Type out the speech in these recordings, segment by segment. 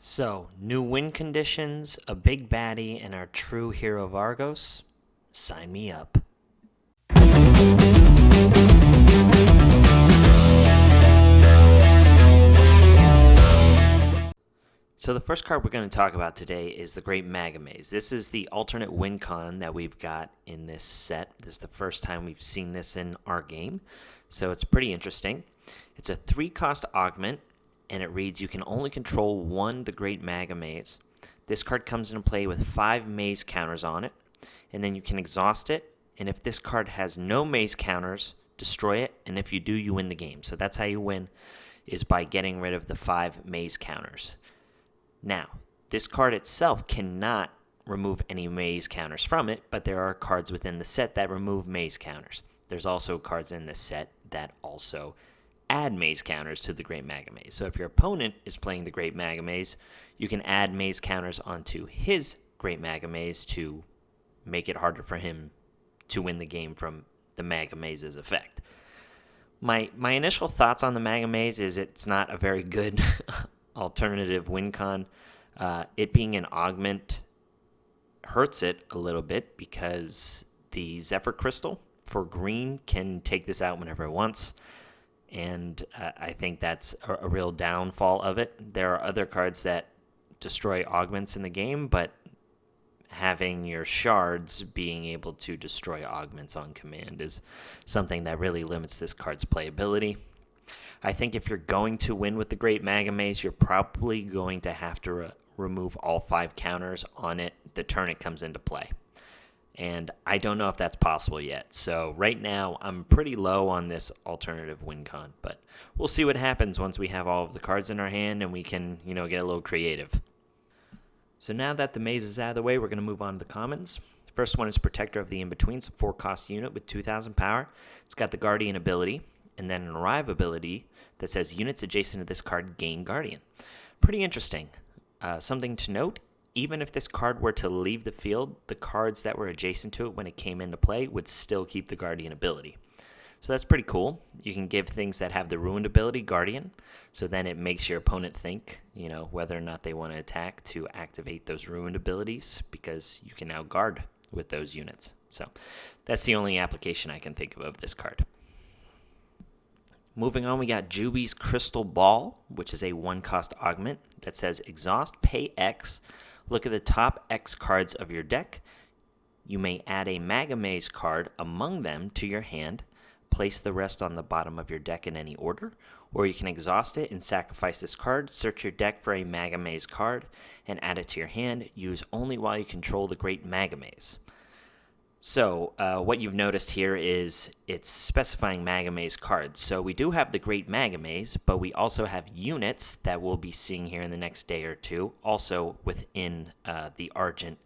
So, new win conditions, a big baddie, and our true hero of Argos? Sign me up. So the first card we're going to talk about today is the Great Amaze. This is the alternate win con that we've got in this set. This is the first time we've seen this in our game, so it's pretty interesting. It's a 3-cost augment, and it reads, you can only control one the Great Amaze. This card comes into play with 5 maze counters on it, and then you can exhaust it, and if this card has no maze counters, destroy it, and if you do, you win the game. So that's how you win, is by getting rid of the 5 maze counters. Now, this card itself cannot remove any maze counters from it, but there are cards within the set that remove maze counters. There's also cards in this set that also add maze counters to the Great Amaze. So if your opponent is playing the Great Amaze, you can add maze counters onto his Great Amaze to make it harder for him to win the game from the Amaze's effect. My initial thoughts on the Amaze is it's not a very good alternative win con. It being an augment hurts it a little bit because the Zephyr Crystal for green can take this out whenever it wants, and I think that's a real downfall of it. There are other cards that destroy augments in the game, but having your shards being able to destroy augments on command is something that really limits this card's playability. I think if you're going to win with the Great Amaze, you're probably going to have to remove all 5 counters on it the turn it comes into play. And I don't know if that's possible yet. So right now, I'm pretty low on this alternative win con. But we'll see what happens once we have all of the cards in our hand and we can, get a little creative. So now that the maze is out of the way, we're going to move on to the commons. The first one is Protector of the Inbetween. It's a 4-cost unit with 2,000 power. It's got the Guardian ability, and then an Arrive ability that says units adjacent to this card gain Guardian. Pretty interesting. Something to note, even if this card were to leave the field, the cards that were adjacent to it when it came into play would still keep the Guardian ability. So that's pretty cool. You can give things that have the Ruined ability Guardian, so then it makes your opponent think, whether or not they want to attack to activate those Ruined abilities, because you can now guard with those units. So that's the only application I can think of this card. Moving on, we got Juby's Crystal Ball, which is a 1-cost augment that says exhaust, pay X, look at the top X cards of your deck. You may add a Magma card among them to your hand, place the rest on the bottom of your deck in any order, or you can exhaust it and sacrifice this card, search your deck for a Magma card, and add it to your hand. Use only while you control the Great Magma. So what you've noticed here is it's specifying Magma cards. So we do have the Great Magma, but we also have units that we'll be seeing here in the next day or two, also within the Argent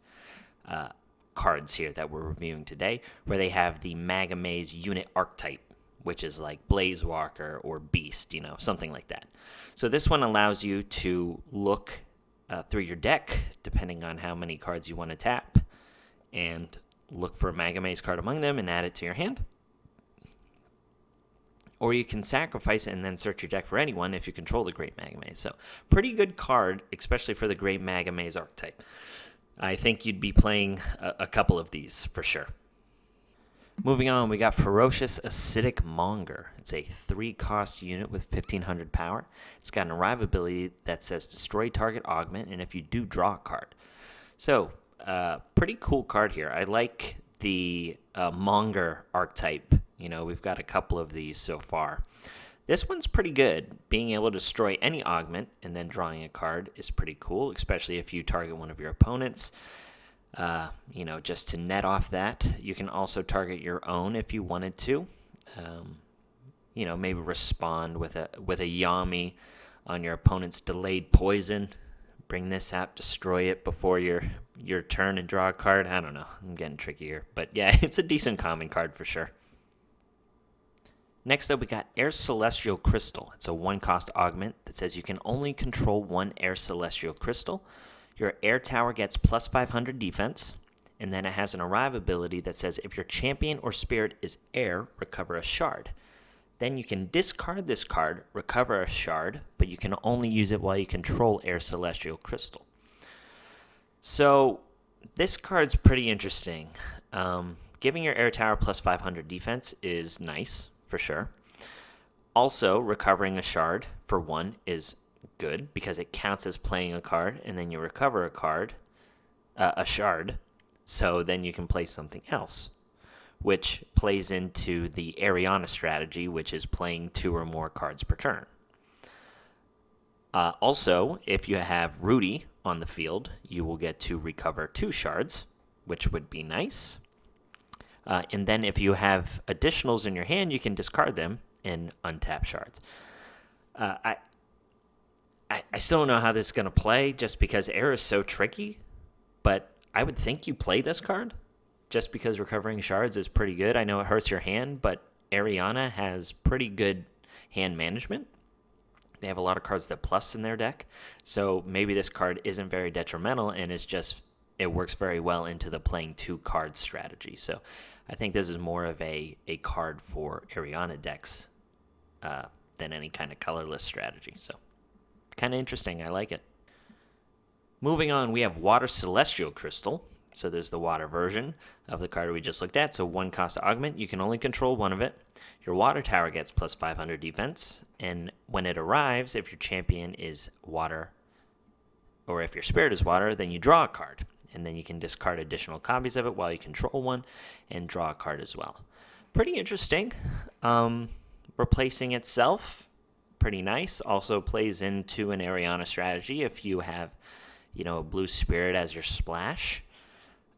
cards here that we're reviewing today, where they have the Magma unit archetype, which is like Blazewalker or Beast, something like that. So this one allows you to look through your deck, depending on how many cards you want to tap, and look for a Magma card among them and add it to your hand. Or you can sacrifice it and then search your deck for anyone if you control the Great Magma. So pretty good card, especially for the Great Magma archetype. I think you'd be playing a couple of these for sure. Moving on, we got Ravenous Acidicmonger. It's a 3-cost unit with 1,500 power. It's got an Arrive ability that says destroy target augment, and if you do, draw a card. So, pretty cool card here. I like the Monger archetype. We've got a couple of these so far. This one's pretty good. Being able to destroy any augment and then drawing a card is pretty cool, especially if you target one of your opponents. Just to net off that, you can also target your own if you wanted to. Maybe respond with a Yami on your opponent's delayed poison. Bring this out, destroy it before your turn and draw a card. I don't know. I'm getting tricky here. But yeah, it's a decent common card for sure. Next up, we got Air Celestial Crystal. It's a 1-cost augment that says you can only control one Air Celestial Crystal. Your air tower gets plus 500 defense, and then it has an Arrive ability that says if your champion or spirit is air, recover a shard. Then you can discard this card, recover a shard, but you can only use it while you control Air Celestial Crystal. So this card's pretty interesting. Giving your air tower plus 500 defense is nice, for sure. Also, recovering a shard, for one, is good because it counts as playing a card, and then you recover a shard, so then you can play something else, which plays into the Ariana strategy, which is playing 2 or more cards per turn. Also, if you have Rudy on the field, you will get to recover 2 shards, which would be nice. And then if you have additionals in your hand, you can discard them and untap shards. I still don't know how this is going to play just because air is so tricky, but I would think you play this card just because recovering shards is pretty good. I know it hurts your hand, but Ariana has pretty good hand management. They have a lot of cards that plus in their deck, so maybe this card isn't very detrimental and it works very well into the playing 2 card strategy. So I think this is more of a card for Ariana decks than any kind of colorless strategy. So kind of interesting. I like it. Moving on, we have Water Celestial Crystal. So there's the water version of the card we just looked at. So 1 cost to augment. You can only control one of it. Your water tower gets plus 500 defense. And when it arrives, if your champion is water, or if your spirit is water, then you draw a card. And then you can discard additional copies of it while you control one and draw a card as well. Pretty interesting. Replacing itself, pretty nice. Also plays into an Ariana strategy if you have, a blue spirit as your splash.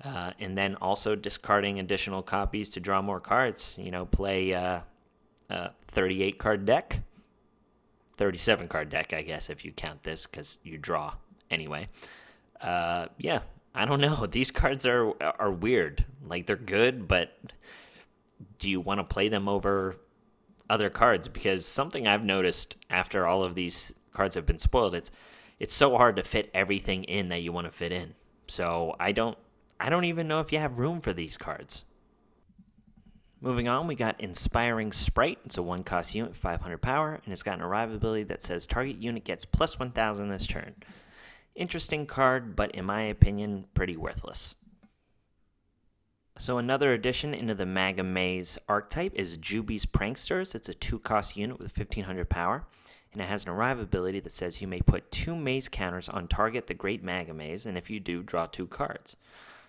And then also discarding additional copies to draw more cards. Play a 38 card deck. 37 card deck, I guess, if you count this, because you draw anyway. Yeah, I don't know. These cards are weird. Like, they're good, but do you want to play them over other cards? Because something I've noticed after all of these cards have been spoiled, it's so hard to fit everything in that you want to fit in. So I don't even know if you have room for these cards. Moving on, we got Inspiring Sprite. It's a 1 cost unit, 500 power, and it's got an arrive ability that says target unit gets plus 1,000 this turn. Interesting card, but in my opinion, pretty worthless. So another addition into the Amaze archetype is Judys Pranksters. It's a 2 cost unit with 1,500 power, and it has an arrive ability that says you may put 2 maze counters on target the Great Maze, and if you do, draw 2 cards.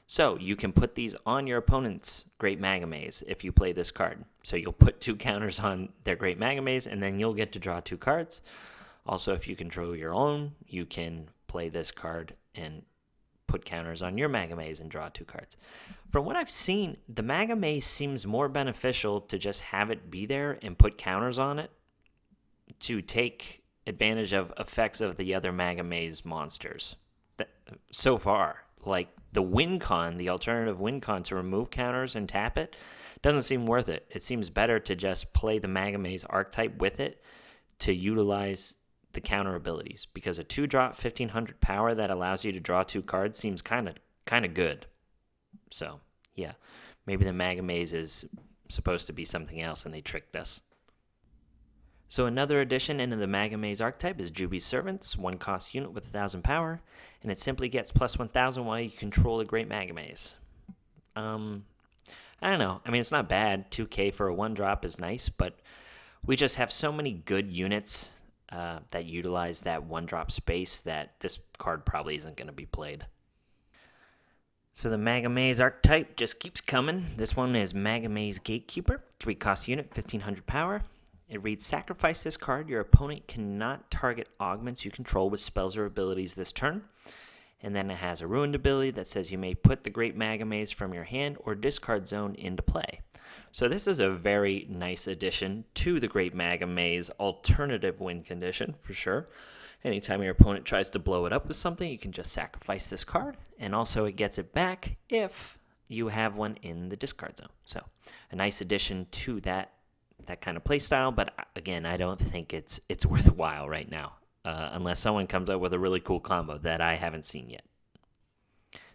So you can put these on your opponent's Great Maze if you play this card. So you'll put 2 counters on their Great Maze, and then you'll get to draw 2 cards. Also, if you control your own, you can play this card and put counters on your Maze and draw 2 cards. From what I've seen, the Maze seems more beneficial to just have it be there and put counters on it to take advantage of effects of the other Maze monsters. So far, like the win con, the alternative win con to remove counters and tap it, doesn't seem worth it. It seems better to just play the Maze archetype with it to utilize the counter abilities, because a 2-drop 1,500 power that allows you to draw 2 cards seems kind of good. So yeah, maybe the Maze is supposed to be something else and they tricked us. So another addition into the Maze archetype is Judys Serpent, 1 cost unit with 1,000 power, and it simply gets plus 1,000 while you control a Great Maze. I don't know. I mean, it's not bad. 2k for a 1-drop is nice, but we just have so many good units that utilize that 1-drop space that this card probably isn't going to be played. So the Maze archetype just keeps coming. This one is Maze Gatekeeper, 3 cost unit, 1,500 power. It reads, sacrifice this card. Your opponent cannot target augments you control with spells or abilities this turn. And then it has a ruined ability that says you may put the Great Maze from your hand or discard zone into play. So this is a very nice addition to the Great Maze alternative win condition, for sure. Anytime your opponent tries to blow it up with something, you can just sacrifice this card. And also it gets it back if you have one in the discard zone. So a nice addition to that kind of play style, but again, I don't think it's worthwhile right now, unless someone comes up with a really cool combo that I haven't seen yet.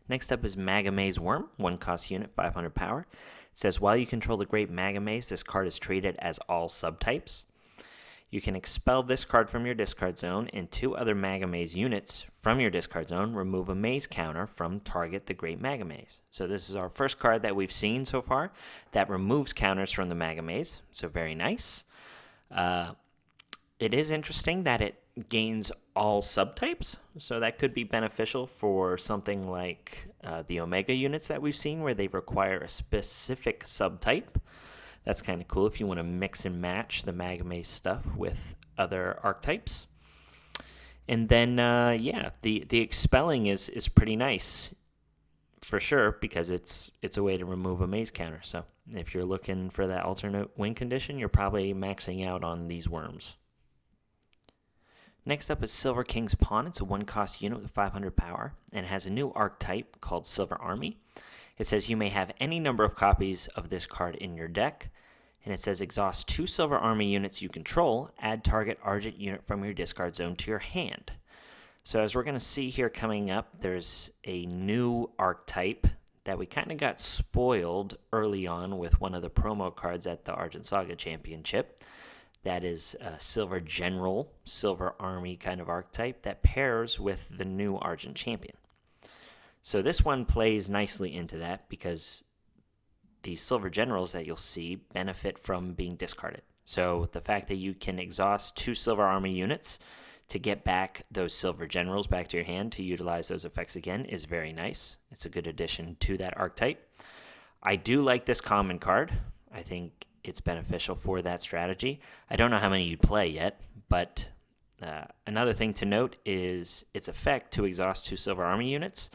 Next up is Maze Worm, 1 cost unit, 500 power. It says, while you control the Great Magma, this card is treated as all subtypes. You can expel this card from your discard zone, and 2 other Magma units from your discard zone remove a maze counter from target the Great Magma. So this is our first card that we've seen so far that removes counters from the Magma, so very nice. It is interesting that it gains all subtypes, so that could be beneficial for something like the Omega units that we've seen where they require a specific subtype. That's kind of cool if you want to mix and match the Magma stuff with other archetypes. And then, the expelling is pretty nice for sure because it's a way to remove a maze counter. So if you're looking for that alternate win condition, you're probably maxing out on these worms. Next up is Silver King's Pawn. It's a 1-cost unit with 500 power and has a new archetype called Silver Army. It says you may have any number of copies of this card in your deck, and it says exhaust 2 Silver Army units you control, add target Argent unit from your discard zone to your hand. So as we're going to see here coming up, there's a new archetype that we kind of got spoiled early on with one of the promo cards at the Argent Saga Championship. That is a Silver General, Silver Army kind of archetype that pairs with the new Argent Champion. So this one plays nicely into that because these Silver Generals that you'll see benefit from being discarded. So the fact that you can exhaust 2 Silver Army units to get back those Silver Generals back to your hand to utilize those effects again is very nice. It's a good addition to that archetype. I do like this common card. I think it's beneficial for that strategy. I don't know how many you play yet, but another thing to note is its effect to exhaust 2 Silver Army units.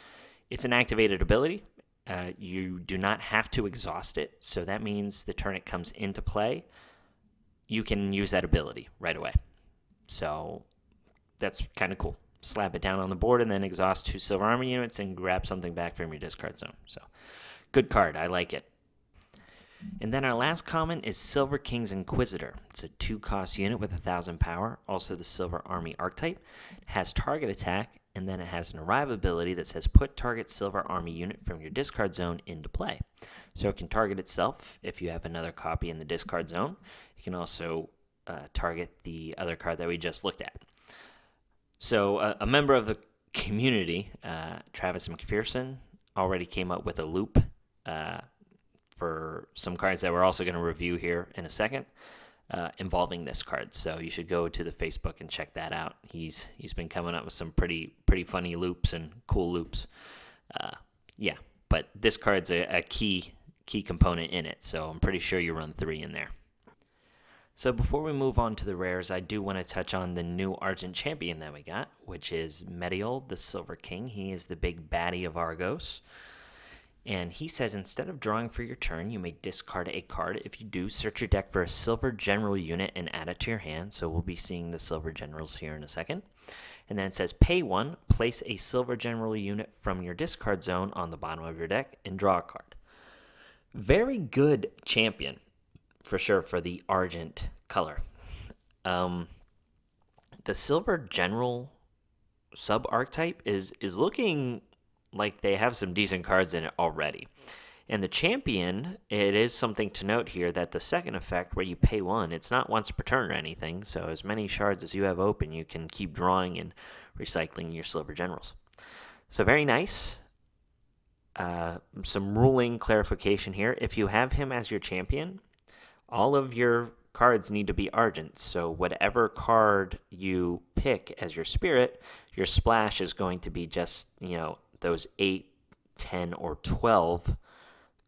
It's an activated ability. You do not have to exhaust it, so that means the turn it comes into play, you can use that ability right away. So that's kind of cool. Slap it down on the board and then exhaust 2 Silver Army units and grab something back from your discard zone. So good card. I like it. And then our last common is Silver King's Inquisitor. It's a 2-cost unit with 1,000 power, also the Silver Army archetype. It has target attack, and then it has an arrive ability that says put target Silver Army unit from your discard zone into play. So it can target itself if you have another copy in the discard zone. It can also target the other card that we just looked at. So a member of the community, Travis McPherson, already came up with a loop for some cards that we're also going to review here in a second involving this card. So you should go to the Facebook and check that out. He's been coming up with some pretty funny loops and cool loops. But this card's a key component in it, so I'm pretty sure you run 3 in there. So before we move on to the rares, I do want to touch on the new Argent champion that we got, which is Mediol, the Silver King. He is the big baddie of Argos. And he says, instead of drawing for your turn, you may discard a card. If you do, search your deck for a Silver General unit and add it to your hand. So we'll be seeing the Silver Generals here in a second. And then it says, pay 1, place a Silver General unit from your discard zone on the bottom of your deck, and draw a card. Very good champion, for sure, for the Argent color. The Silver General sub-archetype is looking like they have some decent cards in it already. And the champion, it is something to note here that the second effect where you pay 1, it's not once per turn or anything, so as many shards as you have open, you can keep drawing and recycling your Silver Generals. So very nice. Some ruling clarification here. If you have him as your champion, all of your cards need to be Argent, so whatever card you pick as your spirit, your splash is going to be just, those 8, 10, or 12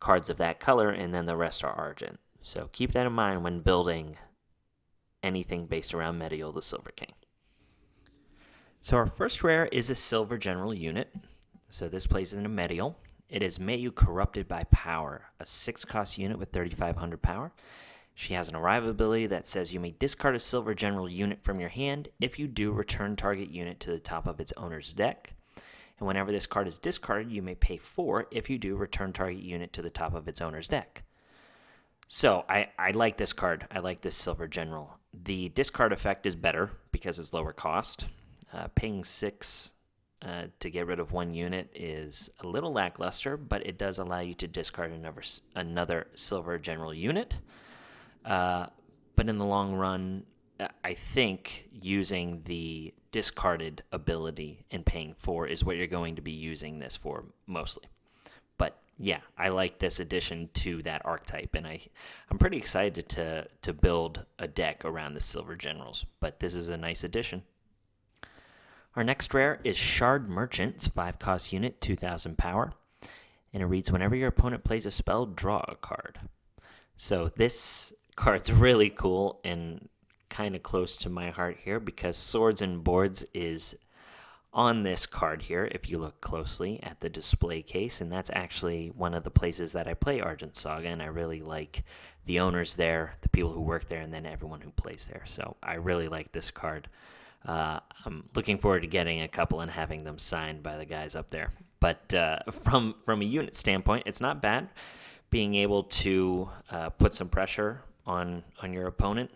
cards of that color, and then the rest are Argent. So keep that in mind when building anything based around Mediol, the Silver King. So our first rare is a Silver General unit. So this plays in a Mediol. It is Mayu Corrupted by Power, a 6-cost unit with 3,500 power. She has an arrive ability that says you may discard a Silver General unit from your hand. If you do, return target unit to the top of its owner's deck. And whenever this card is discarded, you may pay 4. If you do, return target unit to the top of its owner's deck. So I like this card. I like this Silver General. The discard effect is better because it's lower cost. Paying 6 to get rid of one unit is a little lackluster, but it does allow you to discard another silver general unit. But in the long run, I think using the discarded ability and paying 4 is what you're going to be using this for mostly. But yeah, I like this addition to that archetype, and I'm pretty excited to build a deck around the silver generals, but this is a nice addition. Our next rare is Shard Merchant. It's 5-cost unit, 2,000 power, and it reads, whenever your opponent plays a spell, draw a card. So this card's really cool and kind of close to my heart here because Swords and Boards is on this card here if you look closely at the display case, and that's actually one of the places that I play Argent Saga, and I really like the owners there, the people who work there, and then everyone who plays there. So I really like this card. I'm looking forward to getting a couple and having them signed by the guys up there. But from a unit standpoint, it's not bad. Being able to put some pressure on your opponent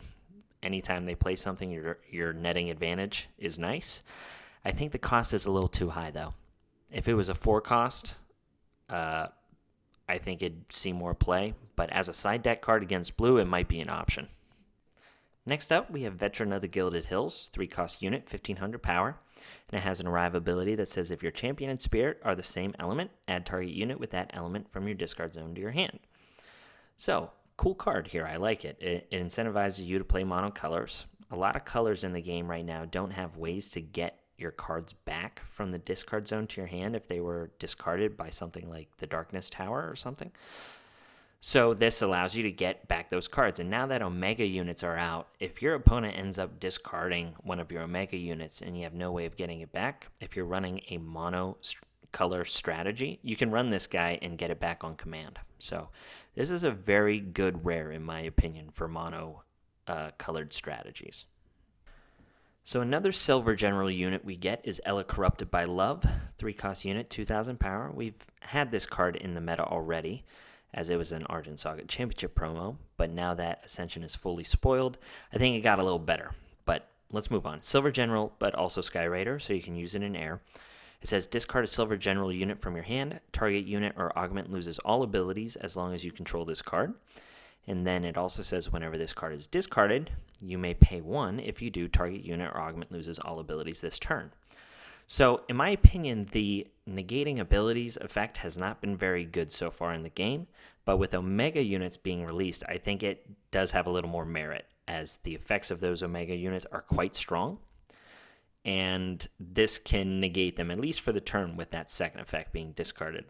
anytime they play something, your netting advantage is nice. I think the cost is a little too high, though. If it was a 4-cost, I think it'd see more play. But as a side deck card against blue, it might be an option. Next up, we have Veteran of the Gilded Hills, 3-cost unit, 1,500 power. And it has an arrive ability that says if your champion and spirit are the same element, add target unit with that element from your discard zone to your hand. So, cool card here. I like it. It incentivizes you to play mono colors. A lot of colors in the game right now don't have ways to get your cards back from the discard zone to your hand if they were discarded by something like the Darkness Tower or something. So this allows you to get back those cards. And now that Omega units are out, if your opponent ends up discarding one of your Omega units and you have no way of getting it back, if you're running a mono color strategy, you can run this guy and get it back on command. So this is a very good rare, in my opinion, for mono colored strategies. So another silver general unit we get is Ella Corrupted by Love, 3-cost unit, 2,000 power. We've had this card in the meta already, as it was an Argent Saga Championship promo, but now that Ascension is fully spoiled, I think it got a little better. But let's move on. Silver General, but also Sky Raider, so you can use it in air. It says discard a Silver General unit from your hand. Target unit or augment loses all abilities as long as you control this card. And then it also says whenever this card is discarded, you may pay 1. If you do, target unit or augment loses all abilities this turn. So, in my opinion, the negating abilities effect has not been very good so far in the game, but with Omega units being released, I think it does have a little more merit, as the effects of those Omega units are quite strong, and this can negate them, at least for the turn, with that second effect being discarded.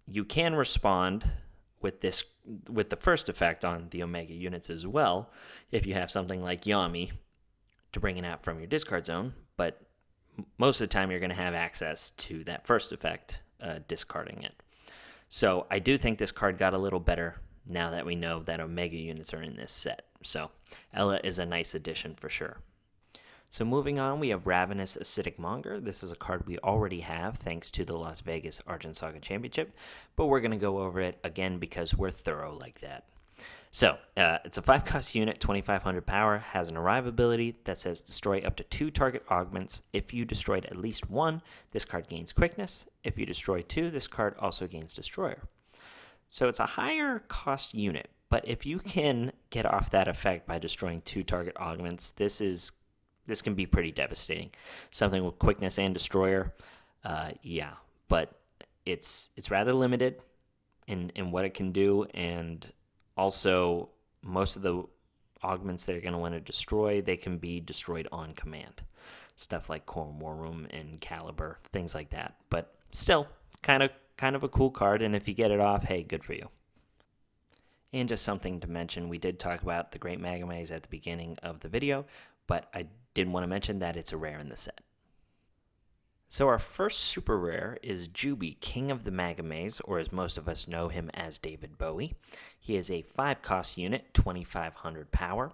You can respond with the first effect on the Omega units as well, if you have something like Yami to bring it out from your discard zone, but most of the time you're going to have access to that first effect, discarding it. So I do think this card got a little better now that we know that Omega units are in this set. So Ella is a nice addition for sure. So moving on, we have Ravenous Acidicmonger. This is a card we already have thanks to the Las Vegas Argent Saga Championship, but we're going to go over it again because we're thorough like that. So, it's a 5-cost unit, 2,500 power, has an arrive ability that says destroy up to 2 target augments. If you destroyed at least 1, this card gains quickness. If you destroy 2, this card also gains destroyer. So it's a higher cost unit, but if you can get off that effect by destroying 2 target augments, this can be pretty devastating. Something with quickness and destroyer, but it's rather limited in what it can do, and also most of the augments that you're going to want to destroy, they can be destroyed on command. Stuff like Quorum War Room and Caliber, things like that. But still, kind of a cool card, and if you get it off, hey, good for you. And just something to mention, we did talk about the Great Magma at the beginning of the video, but I did want to mention that it's a rare in the set. So our first super rare is Juby, King of the Magma, or as most of us know him as David Bowie. He is a 5-cost unit, 2,500 power.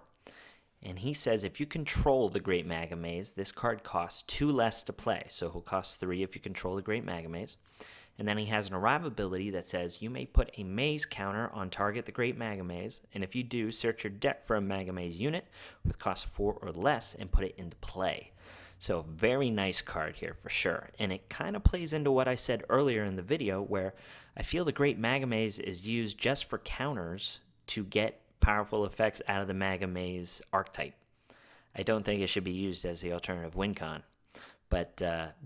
And he says if you control the Great Magma, this card costs 2 less to play. So he'll cost 3 if you control the Great Magma. And then he has an arrive ability that says you may put a maze counter on target the Great Magma, and if you do, search your deck for a Magma unit with cost 4 or less and put it into play. So very nice card here for sure. And it kind of plays into what I said earlier in the video, where I feel the Great Magamaze is used just for counters to get powerful effects out of the Magamaze archetype. I don't think it should be used as the alternative win con. But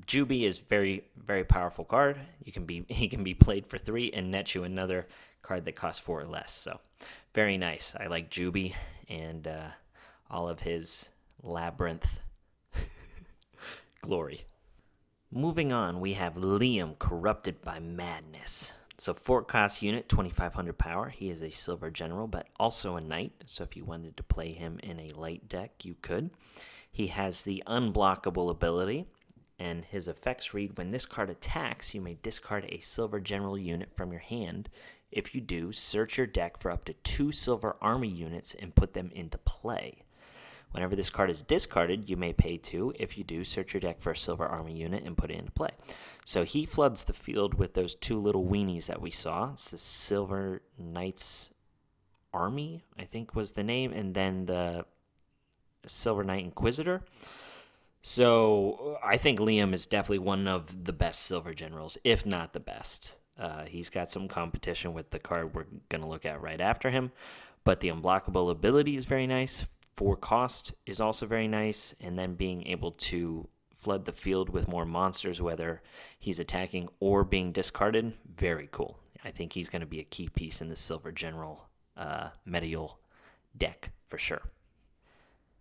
Juby is very, very powerful card. He can be played for 3 and net you another card that costs 4 or less. So very nice. I like Juby and all of his labyrinth glory. Moving on, we have Liam, Corrupted by Madness. So 4-cost unit, 2,500 power. He is a silver general, but also a knight. So if you wanted to play him in a light deck, you could. He has the unblockable ability, and his effects read, when this card attacks, you may discard a silver general unit from your hand. If you do, search your deck for up to 2 silver army units and put them into play. Whenever this card is discarded, you may pay 2. If you do, search your deck for a silver army unit and put it into play. So he floods the field with those 2 little weenies that we saw. It's the Silver Knights Army, I think was the name, and then the Silver Knight Inquisitor. So I think Liam is definitely one of the best silver generals, if not the best. He's got some competition with the card we're going to look at right after him, but the unblockable ability is very nice. 4 cost is also very nice, and then being able to flood the field with more monsters, whether he's attacking or being discarded, very cool. I think he's going to be a key piece in the Silver General Medial deck for sure.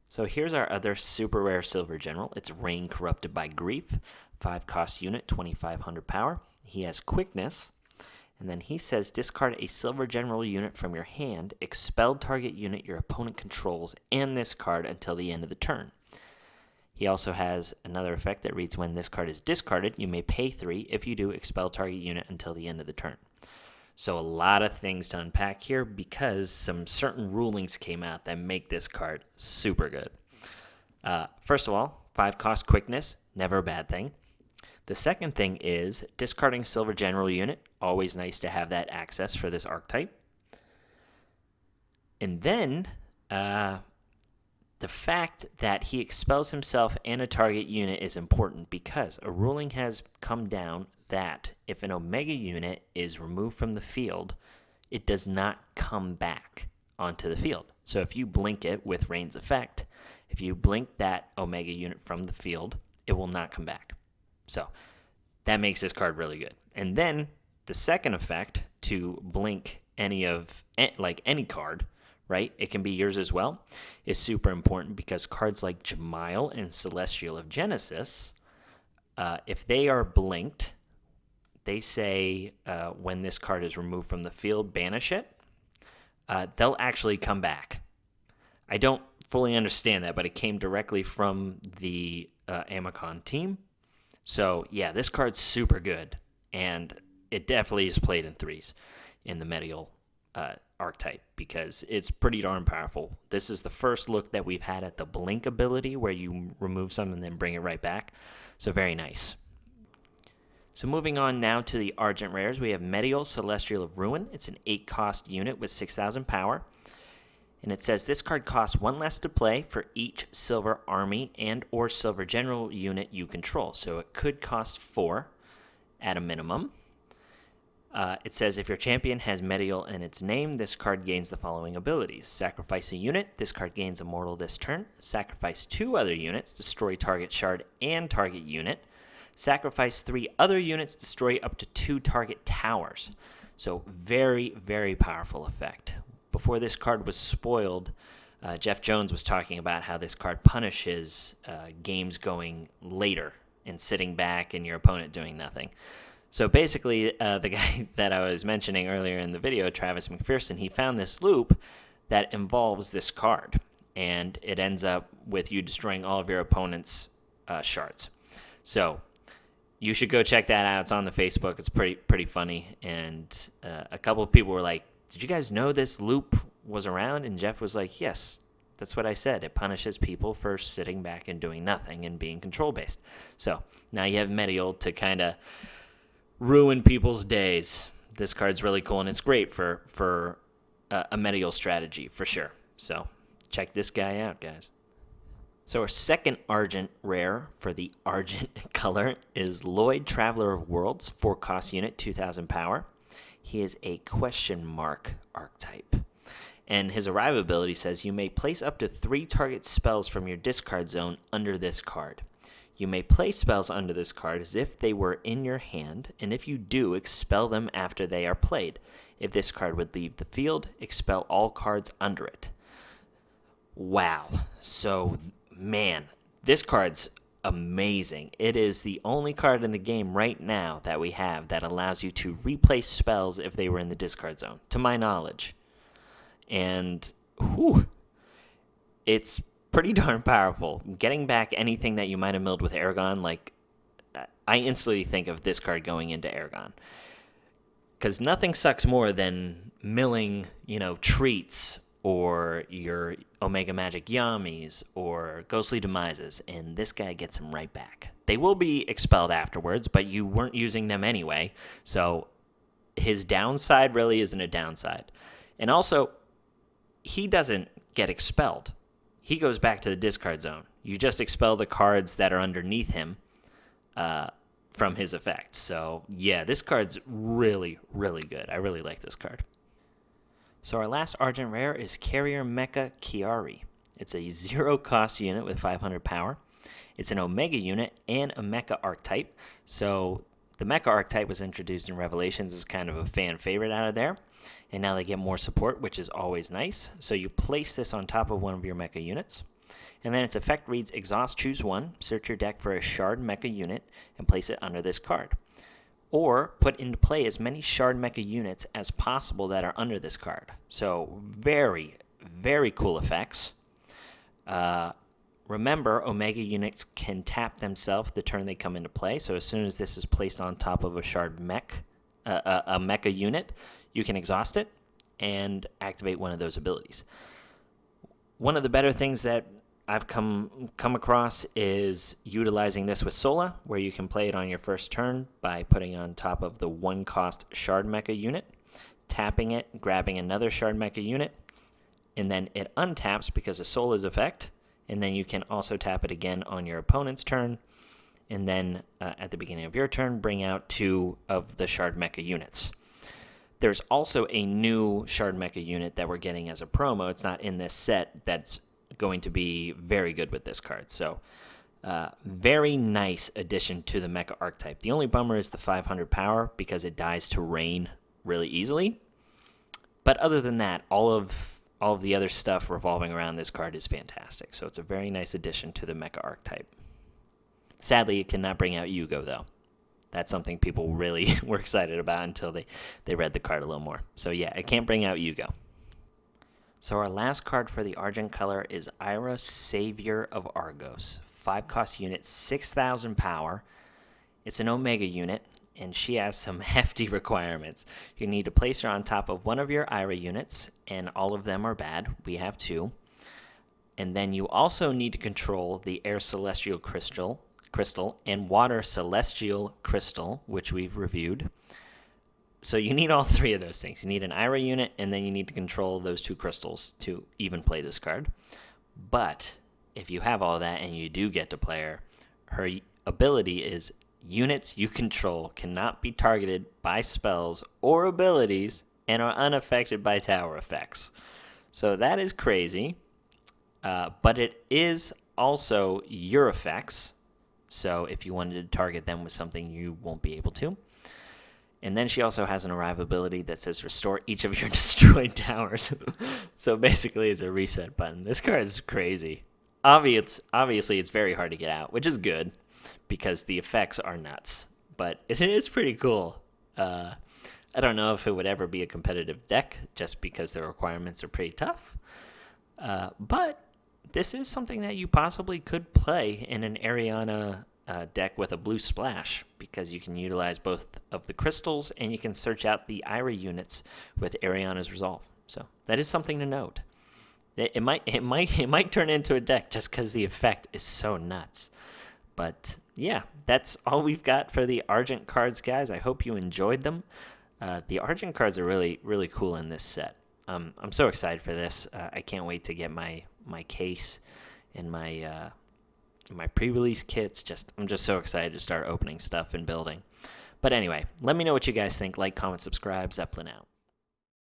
So here's our other super rare Silver General. It's Rain, Corrupted by Grief, 5-cost unit, 2,500 power. He has quickness. And then he says, discard a silver general unit from your hand, expel target unit your opponent controls, and this card until the end of the turn. He also has another effect that reads, when this card is discarded, you may pay 3. If you do, expel target unit until the end of the turn. So a lot of things to unpack here because some certain rulings came out that make this card super good. First of all, 5-cost quickness, never a bad thing. The second thing is discarding silver general unit. Always nice to have that access for this archetype. And then the fact that he expels himself and a target unit is important because a ruling has come down that if an Omega unit is removed from the field, it does not come back onto the field. So if you blink it with Rain's effect, if you blink that Omega unit from the field, it will not come back. So that makes this card really good. And then the second effect to blink any card, right? It can be yours as well, is super important because cards like Jamail and Celestial of Genesis, if they are blinked, they say when this card is removed from the field, banish it. They'll actually come back. I don't fully understand that, but it came directly from the Amicon team. So, yeah, this card's super good, and it definitely is played in 3s in the Medial archetype because it's pretty darn powerful. This is the first look that we've had at the blink ability where you remove some and then bring it right back. So, very nice. So, moving on now to the Argent rares, we have Medial Celestial of Ruin. It's an 8-cost unit with 6,000 power. And it says this card costs 1 less to play for each silver army and or silver general unit you control. So it could cost 4 at a minimum. It says if your champion has Medial in its name, this card gains the following abilities. Sacrifice a unit. This card gains Immortal this turn. Sacrifice 2 other units. Destroy target shard and target unit. Sacrifice 3 other units. Destroy up to 2 target towers. So very, very powerful effect. Before this card was spoiled, Jeff Jones was talking about how this card punishes games going later and sitting back and your opponent doing nothing. So basically, the guy that I was mentioning earlier in the video, Travis McPherson, he found this loop that involves this card, and it ends up with you destroying all of your opponent's shards. So you should go check that out. It's on the Facebook. It's pretty funny, and a couple of people were like, did you guys know this loop was around? And Jeff was like, yes, that's what I said. It punishes people for sitting back and doing nothing and being control-based. So now you have Medial to kind of ruin people's days. This card's really cool, and it's great for a Medial strategy for sure. So check this guy out, guys. So our second Argent rare for the Argent color is Lloyd, Traveler of Worlds, 4-cost unit, 2,000 power. He is a question mark archetype. And his arrive ability says you may place up to 3 target spells from your discard zone under this card. You may play spells under this card as if they were in your hand, and if you do, expel them after they are played. If this card would leave the field, expel all cards under it. Wow. So, man, this card's amazing. It is the only card in the game right now that we have that allows you to replace spells if they were in the discard zone, to my knowledge. And, it's pretty darn powerful. Getting back anything that you might have milled with Aragon, like, I instantly think of this card going into Aragon. Because nothing sucks more than milling, treats or your Omega Magic Yamis or Ghostly Demises, and this guy gets them right back. They will be expelled afterwards, but you weren't using them anyway, so his downside really isn't a downside. And also, he doesn't get expelled. He goes back to the discard zone. You just expel the cards that are underneath him from his effect. So, yeah, this card's really, really good. I really like this card. So our last Argent rare is Carrier Mecha Chiari. It's a 0-cost unit with 500 power. It's an Omega unit and a Mecha archetype. So the Mecha archetype was introduced in Revelations as kind of a fan favorite out of there. And now they get more support, which is always nice. So you place this on top of one of your Mecha units. And then its effect reads, exhaust, choose one, search your deck for a Shard Mecha unit, and place it under this card. Or put into play as many Shard Mecha units as possible that are under this card. So very, very cool effects. Remember, Omega units can tap themselves the turn they come into play. So as soon as this is placed on top of a Shard Mech, a Mecha unit, you can exhaust it and activate one of those abilities. One of the better things that I've come across is utilizing this with Sola, where you can play it on your first turn by putting on top of the 1-cost Shard Mecha unit, tapping it, grabbing another Shard Mecha unit, and then it untaps because of Sola's effect, and then you can also tap it again on your opponent's turn, and then at the beginning of your turn, bring out 2 of the Shard Mecha units. There's also a new Shard Mecha unit that we're getting as a promo. It's not in this set. That's going to be very good with this card. So, very nice addition to the Mecha archetype. The only bummer is the 500 power because it dies to rain really easily. But other than that, all of the other stuff revolving around this card is fantastic. So it's a very nice addition to the Mecha archetype. Sadly, it cannot bring out Yugo, though. That's something people really were excited about until they read the card a little more. So yeah, it can't bring out Yugo. So our last card for the Argent color is Ira, Savior of Argos. 5-cost unit, 6,000 power. It's an Omega unit, and she has some hefty requirements. You need to place her on top of one of your Ira units, and all of them are bad. We have 2. And then you also need to control the Air Celestial Crystal and Water Celestial Crystal, which we've reviewed. So you need all 3 of those things. You need an Ira unit, and then you need to control those 2 crystals to even play this card. But if you have all that and you do get to play her ability is units you control cannot be targeted by spells or abilities and are unaffected by tower effects. So that is crazy. But it is also your effects. So if you wanted to target them with something, you won't be able to. And then she also has an arrive ability that says restore each of your destroyed towers. So basically it's a reset button. This card is crazy. Obviously it's very hard to get out, which is good because the effects are nuts. But it is pretty cool. I don't know if it would ever be a competitive deck just because the requirements are pretty tough. But this is something that you possibly could play in an Ariana deck with a blue splash because you can utilize both of the crystals and you can search out the Ira units with Ariana's Resolve. So that is something to note. It might turn into a deck just because the effect is so nuts. But yeah, that's all we've got for the Argent cards, guys. I hope you enjoyed them. The Argent cards are really, really cool in this set. I'm so excited for this. I can't wait to get my case in my pre-release kits. I'm just so excited to start opening stuff and building. But anyway, let me know what you guys think. Like, comment, subscribe. Zeppelin out.